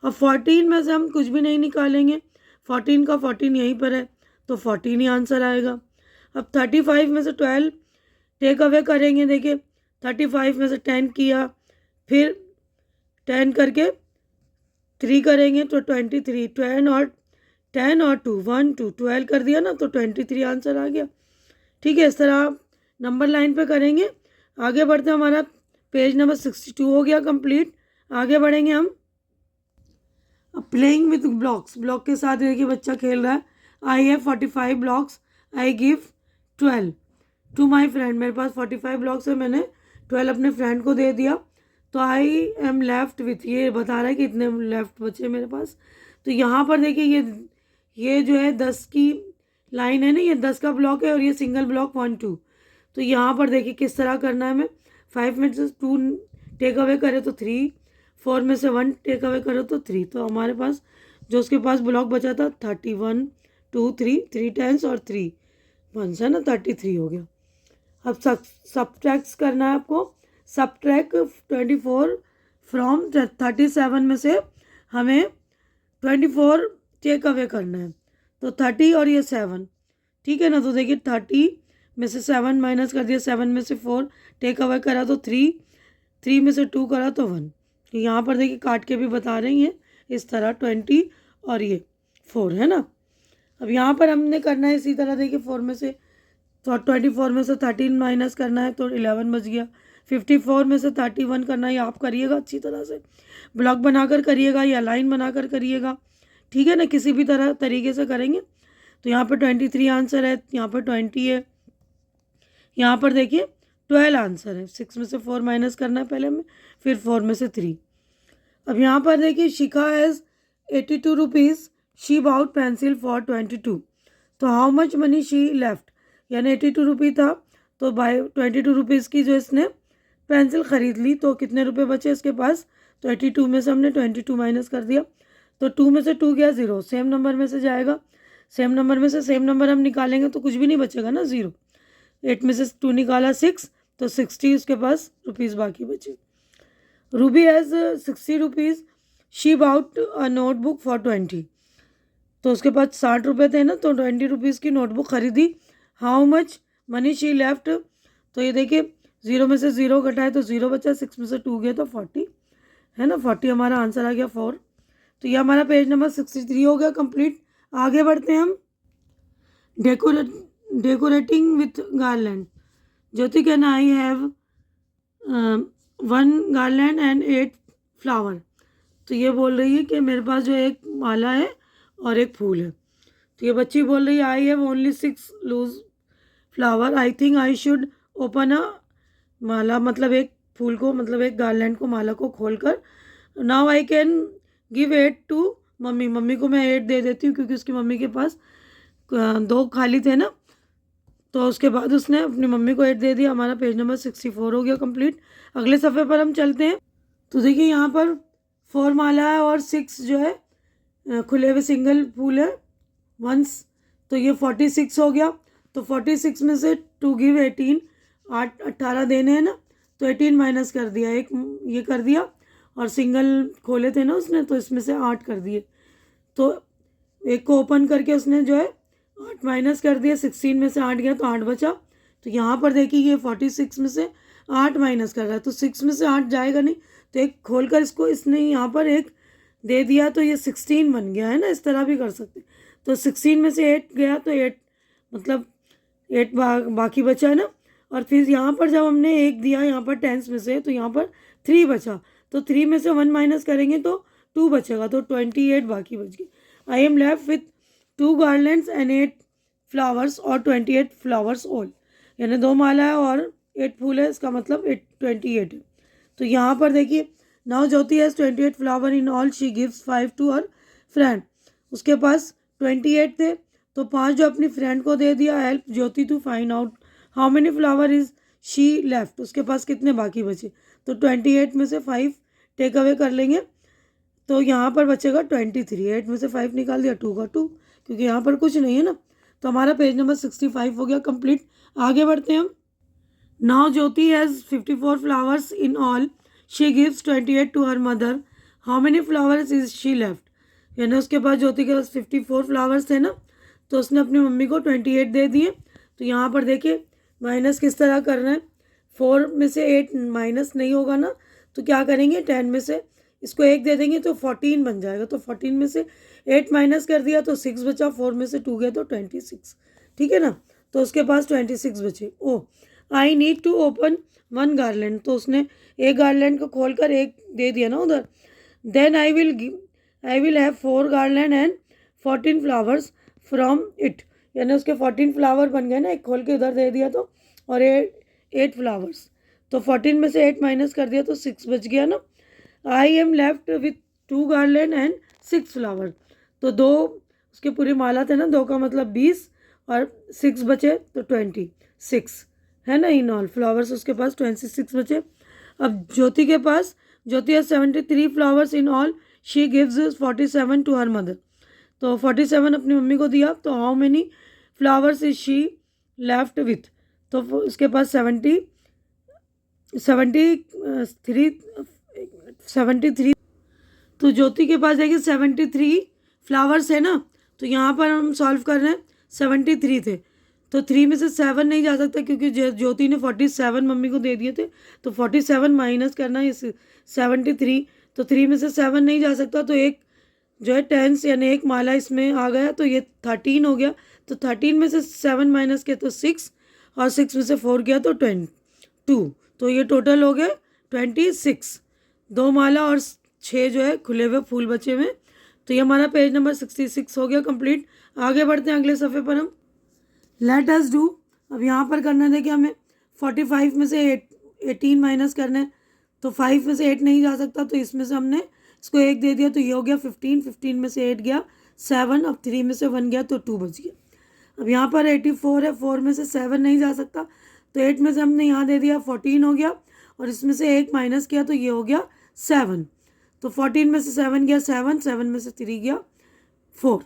[SPEAKER 1] अब 14 में से हम कुछ भी नहीं निकालेंगे, 14 का 14 यहीं पर है तो 14 ही आंसर आएगा। अब 35 में से 12 टेक अवे करेंगे। देखिए 35 में से 10 किया, फिर 10 करके 3 करेंगे तो 23। 10 और 2 1 2 12 कर दिया ना तो 23 आंसर आ गया। ठीक है, इस तरह आप नंबर लाइन पे करेंगे। आगे बढ़ते हैं, हमारा पेज नंबर 62 हो गया कंप्लीट। आगे बढ़ेंगे हम। अब प्लेइंग विथ ब्लॉक्स, ब्लॉक के साथ देखिए बच्चा खेल रहा है। I have 45 blocks, I give 12 to my friend. मेरे पास 45 ब्लॉक्स है, मैंने 12 अपने फ्रेंड को दे दिया। तो आई एम लेफ्ट विथ, ये बता रहा है कि इतने लेफ्ट बचे मेरे पास। तो यहाँ पर देखिए ये जो है 10 की लाइन है ना, ये 10 का ब्लॉक है और ये सिंगल ब्लॉक 1 2। तो यहाँ पर देखिए किस तरह करना है हमें। 5 में से 2 टेक अवे करे तो 3, 4 में से 1 टेक अवे करो तो 3। तो हमारे पास जो उसके पास ब्लॉक बचा था 31 2 3 3 10 और 3 1 है ना, 33 हो गया। अब सब्ट्रैक्ट करना है आपको। सब्ट्रैक्ट 24 फ्रॉम 37 में से हमें 24 टेक अवे करना है। तो 30 और ये 7, ठीक है ना। तो देखिए 30 में से 7 माइनस कर दिया, 7 में से 4 टेक अवे करा तो 3 में से 2 करा तो 1। तो यहाँ पर देखिए काट के भी बता रही हैं इस तरह 20 और ये 4 है ना। अब यहाँ पर हमने करना है इसी तरह। देखिए 4 में से तो 24 में से 13 माइनस करना है तो 11 बच गया। 54 में से 31 करना है, आप करिएगा अच्छी तरह से, ब्लॉक बनाकर करिएगा या लाइन बनाकर करिएगा, ठीक है ना। किसी भी तरह तरीके से करेंगे। तो यहाँ पर 23 आंसर है, यहाँ पर 20 है, यहाँ पर देखिए 12 आंसर है। 6 में से 4 माइनस करना है पहले में, फिर 4 में से 3। अब यहाँ पर देखिए Shikha has 82 rupees, she bought pencil for 22। तो how much money she left, यानी 82 रुपये था तो बाय 22 रुपीज़ की जो इसने पेंसिल ख़रीद ली, तो कितने रुपए बचे इसके पास। तो 82 में से हमने 22 माइनस कर दिया तो 2 में से 2 गया 0, सेम नंबर में से जाएगा। सेम नंबर में से सेम नंबर हम निकालेंगे तो कुछ भी नहीं बचेगा ना, 0। 8 में से 2 निकाला 6, तो 60 उसके पास रुपीज़ बाकी बचे। Ruby has 60 rupees, she bought a notebook for 20। तो उसके पास 60 रुपये थे ना, तो 20 रुपीज़ की नोटबुक खरीदी। How much money she left, तो ये देखिए 0 में से 0 घटाए तो 0 बचा, 6 में से 2 गया तो 40 है ना। 40 हमारा आंसर आ गया 4। तो ये हमारा पेज नंबर 63 हो गया कंप्लीट। आगे बढ़ते हैं हम। Decorating with garland. Jyoti can I have 1 garland and 8 flower. तो ये बोल रही है कि मेरे पास जो एक माला है और एक फूल है। तो ये बच्ची बोल रही है I have only 6 loose flower, I think I should open a mala, मतलब एक फूल को, मतलब एक गार्लैंड को, माला को खोलकर now I can give 8 to mummy, mummy को मैं 8 दे देती हूँ क्योंकि उसकी मम्मी के पास 2 खाली थे ना, तो उसके बाद उसने अपनी मम्मी को 8 दे दिया। हमारा पेज नंबर 64 हो गया कंप्लीट। अगले सफ़े पर हम चलते हैं। तो देखिए यहाँ पर 4 माला है और 6 जो है खुले हुए सिंगल फूल है वंस, तो ये 46 हो गया। तो 46 में से टू गिव 18, 18 देने हैं ना, तो 18 माइनस कर दिया, एक ये कर दिया, और सिंगल खोले थे ना उसने, तो इसमें से 8 कर दिए। तो एक को ओपन करके उसने जो है 8 माइनस कर दिया, 16 में से 8 गया तो 8 बचा। तो यहाँ पर देखिए ये 46 में से 8 माइनस कर रहा है, तो 6 में से 8 जाएगा नहीं, तो एक खोल कर इसको इसने यहाँ पर एक दे दिया, तो ये 16 बन गया है ना। इस तरह भी कर सकते। तो 16 में से 8 गया तो 8 मतलब 8 बाकी बचा है ना। और फिर यहाँ पर जब हमने एक दिया यहाँ पर टेंस में से, तो यहाँ पर 3 बचा, तो 3 में से 1 माइनस करेंगे तो 2 बचेगा, तो 28 बाकी बच गए। I am left with 2 garlands and 8 flowers और 28 फ्लावर्स ऑल, यानी 2 माला है और 8 फूल है, इसका मतलब 28 है। तो यहाँ पर देखिए now Jyoti has 28 flower in all, she gives 5 to her friend. उसके पास 28 थे, तो 5 जो अपनी फ्रेंड को दे दिया। Help Jyoti to find out how many flower is she left, उसके पास कितने बाकी बचे। तो 28 में से 5 टेक अवे कर लेंगे, तो यहाँ पर बचेगा 23। 8 में से 5 निकाल दिया, 2 का 2, क्योंकि यहाँ पर कुछ नहीं है ना। तो हमारा पेज नंबर 65 हो गया कंप्लीट। आगे बढ़ते हैं हम। Now Jyoti has 54 flowers in all, she gives 28 to her mother, how many flowers is she left, यानी उसके पास ज्योति के पास 54 फ्लावर्स थे ना, तो उसने अपनी मम्मी को 28 दे दिए। तो यहाँ पर देखिए माइनस किस तरह कर रहे हैं, 4 में से 8 माइनस नहीं होगा ना, तो क्या करेंगे 10 में से इसको 1 दे देंगे तो 14 बन जाएगा। तो 14 में से 8 माइनस कर दिया तो 6 बचा, 4 में से 2 गया तो 26, ठीक है ना। तो उसके पास 26 बचे। Oh I need to open 1 garland, तो उसने एक गार्लैंड को खोल कर एक दे दिया ना उधर। Then I will have 4 garland and 14 flowers from it, यानी उसके 14 फ्लावर बन गए ना, एक खोल के उधर दे दिया तो, और 8 फ्लावर्स। तो 14 में से 8 माइनस कर दिया तो 6 बच गया ना। I am left with 2 garland and 6 flower, तो 2 उसके पूरी माला थे ना, 2 का मतलब 20 और 6 बचे तो 26 है ना। इन ऑल फ्लावर्स उसके पास 26 बचे। अब ज्योति के पास, Jyoti has 73 flowers in all, she gives 47 to her mother, तो 47 अपनी मम्मी को दिया। तो how many flowers is she left with, तो उसके पास 73। तो ज्योति के पास देखिए 73 फ्लावर्स है ना, तो यहाँ पर हम सॉल्व कर रहे हैं। 73 थे, तो 3 में से 7 नहीं जा सकता क्योंकि ज्योति ने 47 मम्मी को दे दिए थे, तो 47 माइनस करना है 73, तो 3 में से 7 नहीं जा सकता, तो एक जो है टेंस यानी एक माला इसमें आ गया, तो ये 13 हो गया। तो 13 में से 7 माइनस किया तो 6, और 6 में से 4 गया तो 22, तो ये टोटल हो गया 26। 2 माला और 6 जो है खुले हुए फूल बचे हुए। तो ये हमारा पेज नंबर 66 हो गया कंप्लीट। आगे बढ़ते हैं अगले सफ़े पर हम। लेट अस डू, अब यहाँ पर करना है कि हमें 45 में से 18 माइनस करना है, तो 5 में से 8 नहीं जा सकता, तो इसमें से हमने इसको 1 दे दिया, तो ये हो गया 15। 15 में से 8 गया 7, अब 3 में से 1 गया तो 2 बच गया। अब यहाँ पर 84 है, 4 में से 7 नहीं जा सकता, तो 8 में से हमने यहाँ दे दिया 14 हो गया, और इसमें से 1 माइनस किया तो ये हो गया 7। तो 14 में से 7 गया 7, 7 में से 3 गया 4।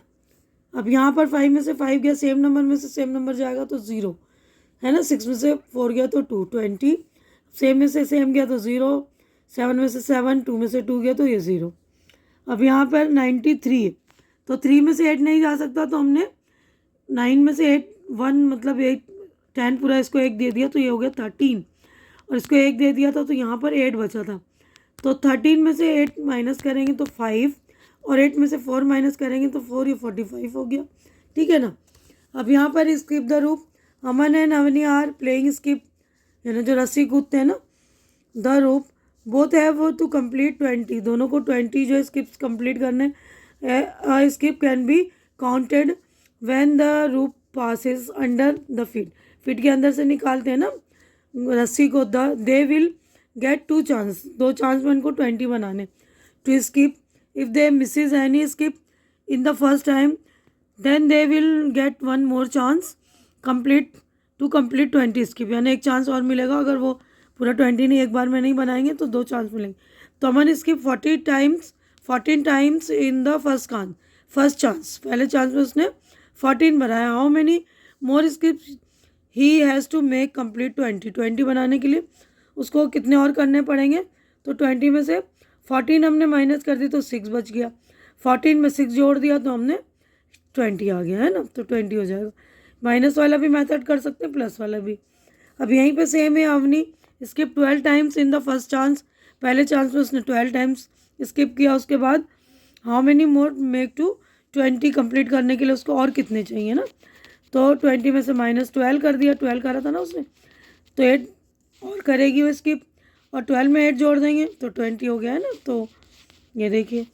[SPEAKER 1] अब यहाँ पर 5 में से 5 गया, सेम नंबर में से सेम नंबर जाएगा तो 0 है ना। 6 में से 4 गया तो 2, 20, सेम में से सेम गया तो 0, 7 में से 7, 2 में से 2 गया तो ये 0। अब यहाँ पर 93 है, तो 3 में से 8 नहीं जा सकता, तो हमने 9 में से 8 1 मतलब 8 10 पूरा इसको 1 दे दिया, तो ये हो गया 13, और इसको 1 दे दिया था तो यहाँ पर 8 बचा था। तो 13 में से 8 माइनस करेंगे तो 5, और 8 में से 4 माइनस करेंगे तो 4, ये 45 हो गया, ठीक है ना। अब यहाँ पर skip the rope, Aman and Avni are playing skip, यानी जो रस्सी कूदते हैं ना, द रूप बोथ हैव टू कंप्लीट 20, दोनों को 20 जो स्किप्स कंप्लीट करने। Skip can be counted when the rope passes under the feet, feet के अंदर से निकालते हैं ना रस्सी को, they will get 2 chance, 2 chance में उनको 20 बनाने। to skip. If they misses any skip in the first time, then they will get one more chance complete to complete 20 skip, यानी एक चांस और मिलेगा. अगर वो पूरा 20 नहीं एक बार में नहीं बनाएंगे तो 2 चांस मिलेंगे. तो Aman skip 14 times in the first chance. पहले चांस में उसने 14 बनाया. How many more skip he has to make complete 20 बनाने के लिए उसको कितने और करने पड़ेंगे. तो 20 में से 14 हमने माइनस कर दी तो 6 बच गया. 14 में 6 जोड़ दिया तो हमने 20 आ गया है ना. तो 20 हो जाएगा. माइनस वाला भी मेथड कर सकते हैं, प्लस वाला भी. अब यहीं पे सेम है. अवनी skip 12 times in the first chance. पहले चांस में उसने 12 टाइम्स स्किप किया. उसके बाद how many more make to 20 complete करने के लिए उसको और कितने चाहिए ना. तो 20 में से माइनस 12 कर दिया. 12 करा था ना उसने, तो 8 और करेगी वो स्किप. और 12 में 8 जोड़ देंगे तो 20 हो गया है ना. तो ये देखिए,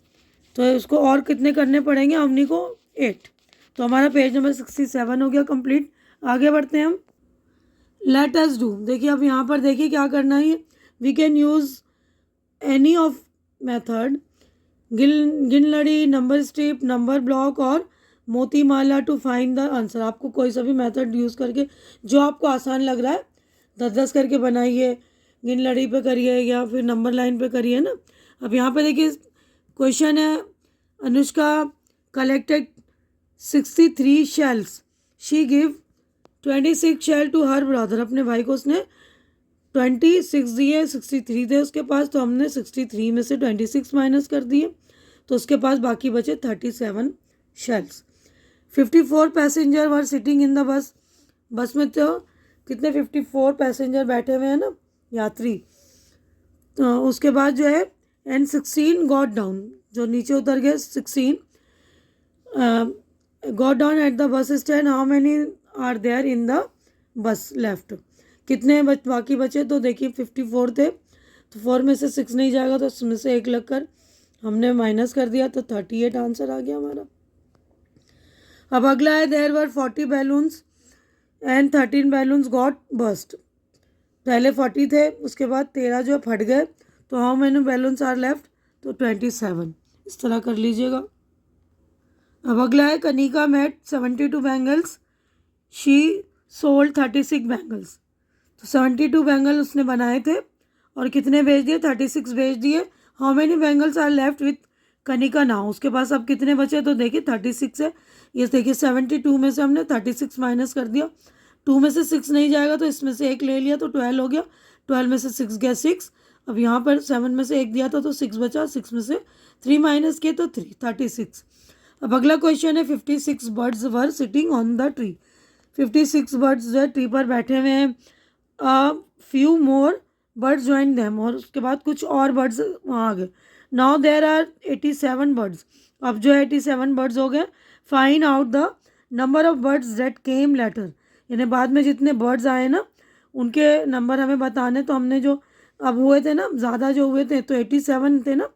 [SPEAKER 1] तो उसको और कितने करने पड़ेंगे अवनी को. 8. तो हमारा पेज नंबर 67 हो गया कंप्लीट. आगे बढ़ते हैं हम. Let us do. देखिए अब यहाँ पर देखिए क्या करना है. We can use any of method, गिनलड़ी, नंबर स्ट्रिप, नंबर ब्लॉक और मोती माला टू फाइंड द आंसर. आपको कोई सा भी मेथड यूज़ करके जो आपको आसान लग रहा है 10-10 करके बनाइए. गिनलड़ी पे करिए या फिर नंबर लाइन पे करिए ना. अब यहाँ पे देखिए क्वेश्चन है, Anushka collected 63 shells. She give 26 shell to her brother. अपने भाई को उसने 26 दिए. 63 थे उसके पास, तो हमने 63 में से 26 माइनस कर दिए तो उसके पास बाकी बचे 37 shells. 54 passenger were sitting in the बस. बस में तो कितने 54 पैसेंजर बैठे हुए हैं ना, यात्री. तो उसके बाद जो है एंड 16 गॉट डाउन, जो नीचे उतर गए 16 got down at the bus stand. How many are there in the bus left. कितने बाकी बचे. तो देखिए 54 थे तो 4 में से 6 नहीं जाएगा तो उसमें से 1 लगकर हमने माइनस कर दिया तो 38 आंसर आ गया हमारा. अब अगला है, there were 40 balloons and 13 balloons got bust. पहले 40 थे उसके बाद 13 जो फट गए. तो how many balloons are left. तो 27. इस तरह कर लीजिएगा. अब अगला है, Kanika made 72 bangles. She sold 36 bangles. तो 72 बैंगल उसने बनाए थे और कितने बेच दिए, 36 बेच दिए. How many bangles are left with Kanika now. उसके पास अब कितने बचे. तो देखिए 36 है. ये देखिए 72 में से हमने 36 माइनस कर दिया. 2 में से 6 नहीं जाएगा तो इसमें से 1 ले लिया तो 12 हो गया. 12 में से 6 गया 6. अब यहाँ पर 7 में से 1 दिया था तो 6 बचा. 6 में से 3 माइनस किए तो 3, 36. अब अगला क्वेश्चन है, 56 birds were sitting on the tree. 56 birds जो है ट्री पर बैठे हुए हैं. Few more birds join them. और उसके बाद कुछ और बर्ड्स वहाँ आ गए. Now there are 87 birds. अब जो है 87 बर्ड्स हो गए. Find out the number of birds that came later. यानी बाद में जितने बर्ड्स आए ना उनके नंबर हमें बताने. तो हमने जो अब हुए थे ना, ज़्यादा जो हुए थे तो 87 थे ना.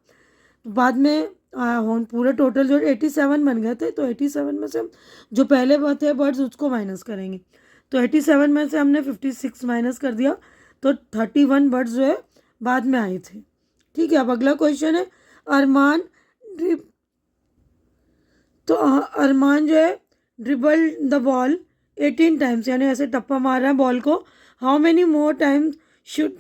[SPEAKER 1] बाद में पूरे टोटल जो 87 बन गए थे. तो 87 में से हम जो पहले थे बर्ड्स उसको माइनस करेंगे. तो 87 में से हमने 56 माइनस कर दिया तो 31 बर्ड्स जो है बाद में आए थे. ठीक है. अब अगला क्वेश्चन है, अरमान तो अरमान जो है ड्रिबल द बॉल 18 टाइम्स, यानी ऐसे टप्पा मार रहा है बॉल को. How many more times should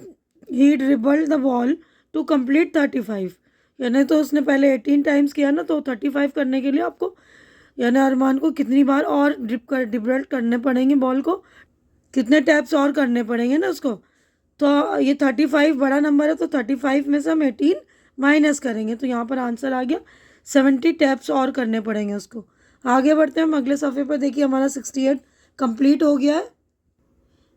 [SPEAKER 1] he dribble the ball to complete 35. यानी तो उसने पहले 18 टाइम्स किया ना, तो 35 करने के लिए आपको यानी अरमान को कितनी बार और ड्रिबल करने पड़ेंगे बॉल को, कितने टैप्स और करने पड़ेंगे ना उसको. तो ये 35 बड़ा नंबर है तो 35 में से हम 18 माइनस करेंगे तो यहाँ पर आंसर आ गया 70 टैप्स और करने पड़ेंगे उसको. आगे बढ़ते हैं हम अगले सफ़े पर. देखिए हमारा 68 कंप्लीट हो गया है.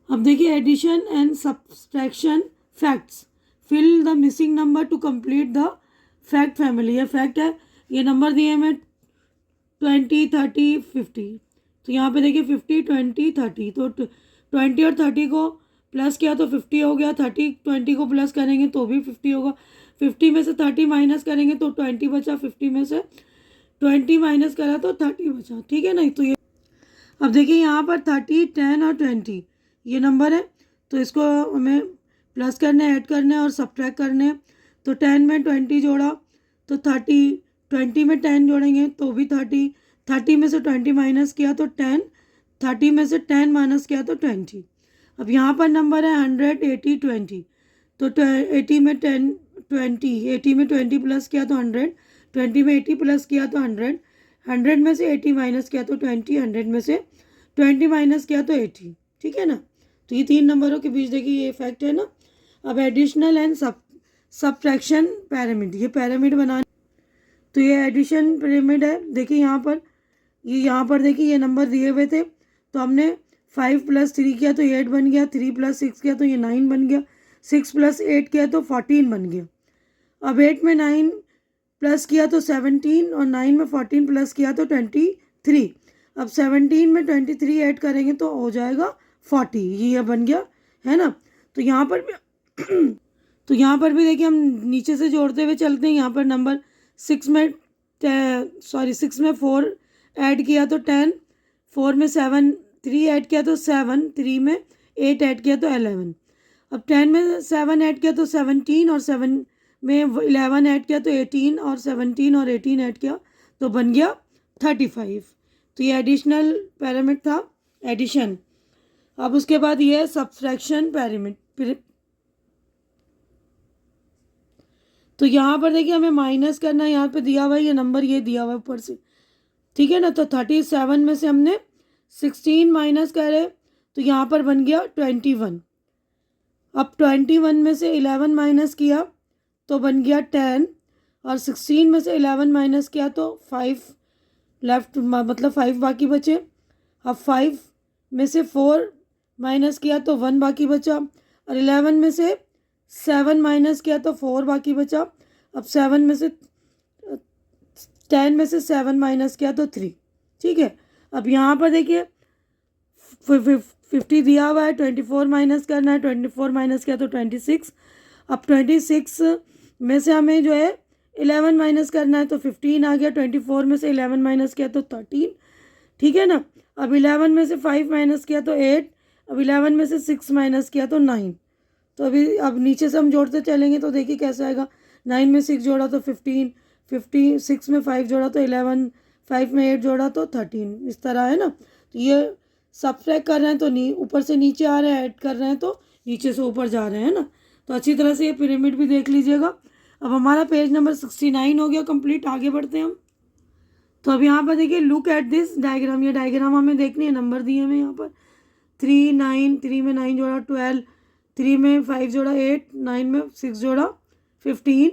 [SPEAKER 1] अब देखिए addition and subtraction facts. Fill the missing number to complete the fact family. ये फैक्ट है. ये नंबर दिए हमें 20, 30, 50. तो यहाँ पे देखिए 50, 20, 30. तो 20 और 30 को प्लस किया तो 50 हो गया. 30 20 को प्लस करेंगे तो भी 50 होगा. 50 में से 30 माइनस करेंगे तो 20 बचा. 50 में से 20 माइनस करा तो 30 बचा. ठीक है. नहीं तो ये अब देखिए यहाँ पर 30, 10 और 20 ये नंबर है. तो इसको हमें प्लस करने, ऐड करने और सब्ट्रैक्ट करने. तो 10 में 20 जोड़ा तो 20 में 10 जोड़ेंगे तो भी 30 में से 20 माइनस किया तो 10, 30 में से 10 माइनस किया तो 20। अब यहाँ पर नंबर है 100, 80, 20, तो 80 में 10, 20, 80 में 20 प्लस किया तो 100, 20 में 80 प्लस किया तो 100, 100 में से 80 माइनस किया तो 20, 100 में से 20 माइनस किया तो 80। ठीक है ना। तो ये 3 नंबरों के बीच देखिए ये इफेक्ट है ना। अब एडिशनल एंड सब्ट्रैक्शन पिरामिड, ये पिरामिड बनाने, तो ये एडिशन पिरामिड है। देखिए यहाँ पर देखिए ये नंबर दिए हुए थे, तो हमने 5 + 3 किया तो 8 बन गया, 3 + 6 किया तो ये 9 बन गया, 6 + 8 किया तो 14 बन गया। अब 8 में 9 प्लस किया तो 17 और 9 में 14 प्लस किया तो 23। अब 17 में 23 ऐड करेंगे तो हो जाएगा 40, ये बन गया है ना। तो यहाँ पर भी तो यहाँ पर भी देखिए हम नीचे से जोड़ते हुए चलते हैं। यहाँ पर नंबर 6 में 4 ऐड किया तो 10, 4 में 7 3 ऐड किया तो 7, 3 में 8 ऐड किया तो 11। अब 10 में 7 ऐड किया तो 17 और 7 में 11 ऐड किया तो 18 और 17 और 18 ऐड किया तो बन गया 35। तो ये एडिशनल पिरामिड था, एडिशन। अब उसके बाद ये है सब्ट्रैक्शन पिरामिड। तो यहाँ पर देखिए हमें माइनस करना है, यहाँ पे दिया हुआ है ये नंबर, ये दिया हुआ है ऊपर से। ठीक है ना। तो 37 में से हमने 16 माइनस करे तो यहाँ पर बन गया 21। अब 21 में से 11 माइनस किया तो बन गया 10 और 16 में से 11 माइनस किया तो 5 लेफ्ट, मतलब 5 बाकी बचे। अब 5 में से 4 माइनस किया तो 1 बाकी बचा, और 11 में से 7 माइनस किया तो 4 बाकी बचा। अब 7 में से 10 में से 7 माइनस किया तो 3। ठीक है। अब यहाँ पर देखिए 50 दिया हुआ है, 24 माइनस करना है, 24 माइनस किया तो 26। अब 26 में से हमें जो है 11 माइनस करना है तो 15 आ गया, 24 में से 11 माइनस किया तो 13। ठीक है ना। अब 11 में से 5 माइनस किया तो 8, अब 11 में से 6 माइनस किया तो 9। तो अब नीचे से हम जोड़ते चलेंगे तो देखिए कैसा आएगा। 9 में 6 जोड़ा तो 15, 6 में 5 जोड़ा तो 11, 5 में 8 जोड़ा तो 13, इस तरह है ना। तो ये सब्ट्रैक्ट कर रहे हैं तो ऊपर से नीचे आ रहे हैं, ऐड कर रहे हैं तो नीचे से ऊपर जा रहे हैं ना। तो अच्छी तरह से ये पिरामिड भी देख लीजिएगा। अब हमारा पेज नंबर 69 हो गया कंप्लीट। आगे बढ़ते हैं हम। तो अब यहाँ पर देखिए लुक एट दिस डायग्राम, ये डायग्राम हमें देखनी है, नंबर दिए हमें यहाँ पर 3, 9, 3 में 9 जोड़ा 12, 3 में 5 जोड़ा 8, 9 में 6 जोड़ा 15,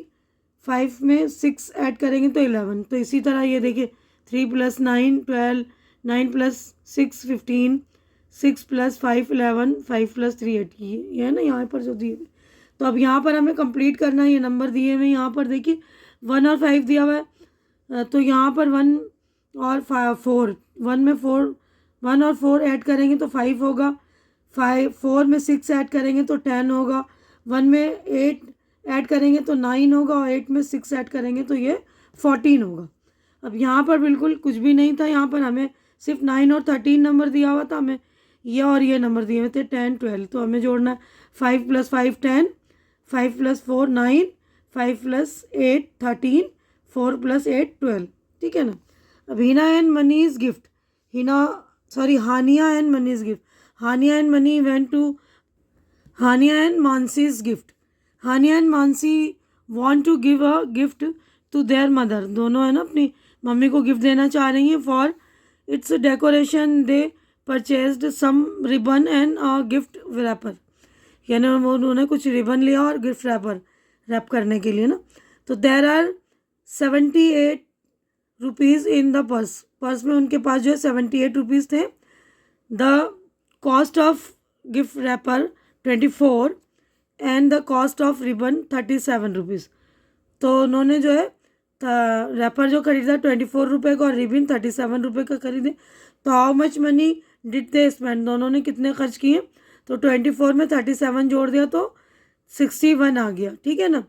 [SPEAKER 1] 5 में 6 ऐड करेंगे तो 11। तो इसी तरह ये देखिए 3 + 9 12, 9 + 6 15, 6 + 5 11, 5 + 3 8, ये है ना यहाँ पर जो दिए। तो अब यहाँ पर हमें कंप्लीट करना है, ये नंबर दिए हुए यहाँ पर देखिए 1 और 5 दिया हुआ है। तो यहाँ पर 1 और 4, 1 में 4, 1 और 4 ऐड करेंगे तो 5 होगा, 4 में 6 ऐड करेंगे तो 10 होगा, 1 में 8 ऐड करेंगे तो 9 होगा, और 8 में 6 ऐड करेंगे तो ये 14 होगा। अब यहाँ पर बिल्कुल कुछ भी नहीं था, यहाँ पर हमें सिर्फ 9 और 13 नंबर दिया हुआ था, हमें ये और ये नंबर दिए हुए थे 10 12। तो हमें जोड़ना है 5 + 5 10, 5 + 4 9, 5 + 8 13, 4 + 8 12। ठीक है ना। अब Haniya and Mani's gift, Haniya and Mani's gift, Haniya and Mani went to Haniya and Manasi's gift. Haniya and Manasi want to give a gift to their mother, दोनों है ना अपनी मम्मी को गिफ्ट देना चाह रही हैं। For its decoration they purchased some ribbon and a gift wrapper, यानी वो उन्होंने कुछ रिबन लिया और गिफ्ट रैप करने के लिए ना। तो there are 78 rupees in the purse में उनके पास जो है 78 रुपीज़ थे। The cost of gift wrapper 24 and the cost of ribbon 37 rupees. तो उन्होंने जो है रैपर जो खरीदा 24 रुपये का और रिबन 37 रुपये का खरीदे। तो how much money did they spend, दोनों ने कितने खर्च किए। तो 24 में 37 जोड़ दिया तो 61 आ गया। ठीक है ना।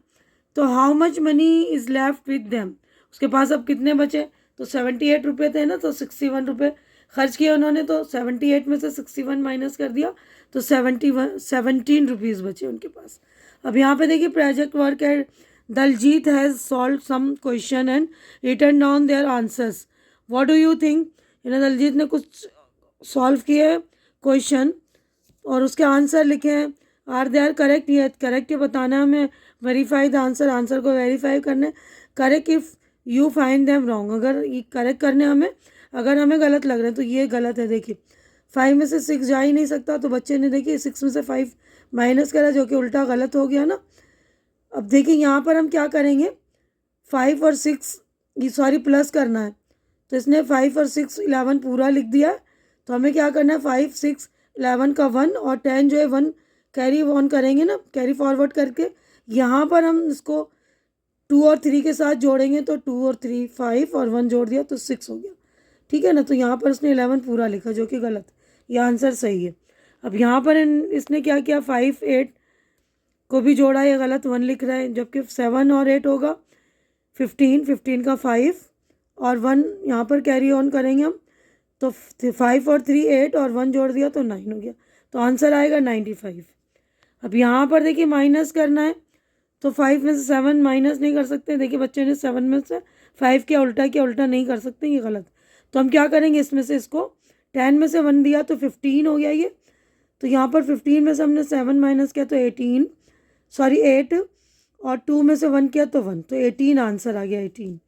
[SPEAKER 1] तो how much money is left with them, उसके पास अब कितने बचे। तो 78 रुपये थे ना, तो 61 रुपये खर्च किए उन्होंने, तो 78 में से 61 माइनस कर दिया तो 17 रुपीज़ बचे उनके पास। अब यहाँ पे देखिए प्रोजेक्ट वर्क है Daljit has solved some question and written down their answers. What do you think? Daljeet ने कुछ सॉल्व किए क्वेश्चन और उसके आंसर लिखे हैं. Are they are correct? ये करेक्ट, ये बताना है हमें. वेरीफाई द आंसर, आंसर को वेरीफाई करने. Correct if you find them wrong, अगर ये करेक्ट करने हमें, अगर हमें गलत लग रहा है तो ये गलत है. देखिए 5 में से 6 जा ही नहीं सकता, तो बच्चे ने देखिए 6 में से 5 माइनस करा, जो कि उल्टा गलत हो गया ना. अब देखिए यहाँ पर हम क्या करेंगे, 5 और 6 ये सॉरी प्लस करना है, तो इसने 5 और 6 11 पूरा लिख दिया. तो हमें क्या करना है, 5 6 11 का 1 और 10 जो है 1 कैरी ऑन करेंगे ना, कैरी फॉरवर्ड करके यहाँ पर हम इसको 2 और 3 के साथ जोड़ेंगे, तो 2 और 3 5 और 1 जोड़ दिया तो 6 हो गया. ठीक है ना. तो यहाँ पर उसने 11 पूरा लिखा, जो कि गलत है. यह आंसर सही है. अब यहाँ पर इसने क्या किया, 5 8 को भी जोड़ा, ये गलत 1 लिख रहा है, जबकि 7 और 8 होगा 15, 15 का 5 और 1 यहाँ पर कैरी ऑन करेंगे हम, तो 5 और 3 8 और 1 जोड़ दिया तो 9 हो गया. तो आंसर आएगा 95. अब यहाँ पर देखिए माइनस करना है, तो 5 में से 7 माइनस नहीं कर सकते. देखिए बच्चे ने 7 में से 5 किया, उल्टा नहीं कर सकते, ये गलत. तो हम क्या करेंगे, इसमें से इसको 10 में से 1 दिया तो 15 हो गया ये. तो यहाँ पर 15 में से हमने 7 माइनस किया तो 8 और 2 में से 1 किया तो 1, तो 18 आंसर आ गया 18.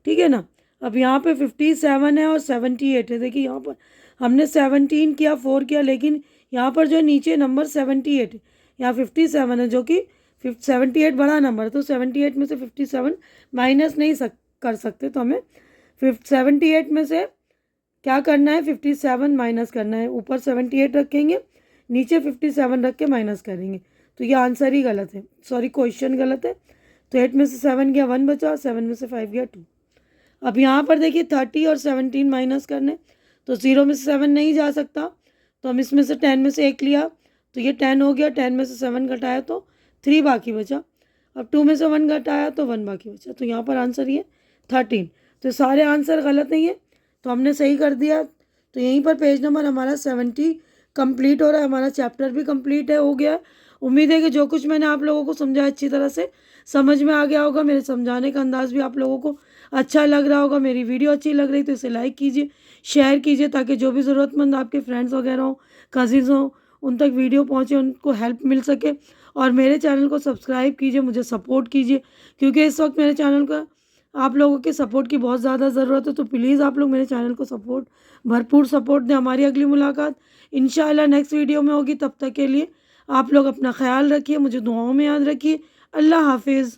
[SPEAKER 1] ठीक है ना. अब यहाँ पे 57 है और 78 है. देखिए यहाँ पर हमने 17 किया, 4 किया, लेकिन यहाँ पर जो नीचे नंबर 78 है, यहाँ 57 है, जो कि 78 बड़ा नंबर है, तो 78 में से 57 माइनस नहीं कर सकते. तो हमें 78 में से क्या करना है, 57 माइनस करना है. ऊपर 78 रखेंगे, नीचे 57 रख के माइनस करेंगे. तो ये आंसर ही गलत है, सॉरी क्वेश्चन गलत है. तो 8 में से 7 गया 1 बचा, 7 में से 5 गया 2. अब यहाँ पर देखिए 30 और 17 माइनस करने, तो 0 में से 7 नहीं जा सकता, तो हम इसमें से 10 में से 1 लिया, तो ये 10 हो गया. 10 में से 7 घटाया तो 3 बाकी बचा. अब 2 में से 1 घटाया तो 1 बाकी बचा. तो यहाँ पर आंसर ये 13. तो सारे आंसर गलत नहीं है, तो हमने सही कर दिया. तो यहीं पर पेज नंबर हमारा 70 कंप्लीट हो रहा है, हमारा चैप्टर भी कंप्लीट है, हो गया. उम्मीद है कि जो कुछ मैंने आप लोगों को समझाया अच्छी तरह से समझ में आ गया होगा. मेरे समझाने का अंदाज़ भी आप लोगों को अच्छा लग रहा होगा. मेरी वीडियो अच्छी लग रही तो इसे लाइक कीजिए, शेयर कीजिए, ताकि जो भी ज़रूरतमंद आपके फ्रेंड्स वगैरह हो, कज़िन्स हो, उन तक वीडियो पहुँचे, उनको हेल्प मिल सके. और मेरे चैनल को सब्सक्राइब कीजिए, मुझे सपोर्ट कीजिए, क्योंकि इस वक्त मेरे चैनल का आप लोगों के सपोर्ट की बहुत ज़्यादा ज़रूरत है. तो प्लीज़ आप लोग मेरे चैनल को भरपूर सपोर्ट दें. हमारी अगली मुलाकात इंशाअल्लाह नेक्स्ट वीडियो में होगी. तब तक के लिए आप लोग अपना ख्याल रखिए, मुझे दुआओं में याद रखिए. अल्लाह हाफिज़.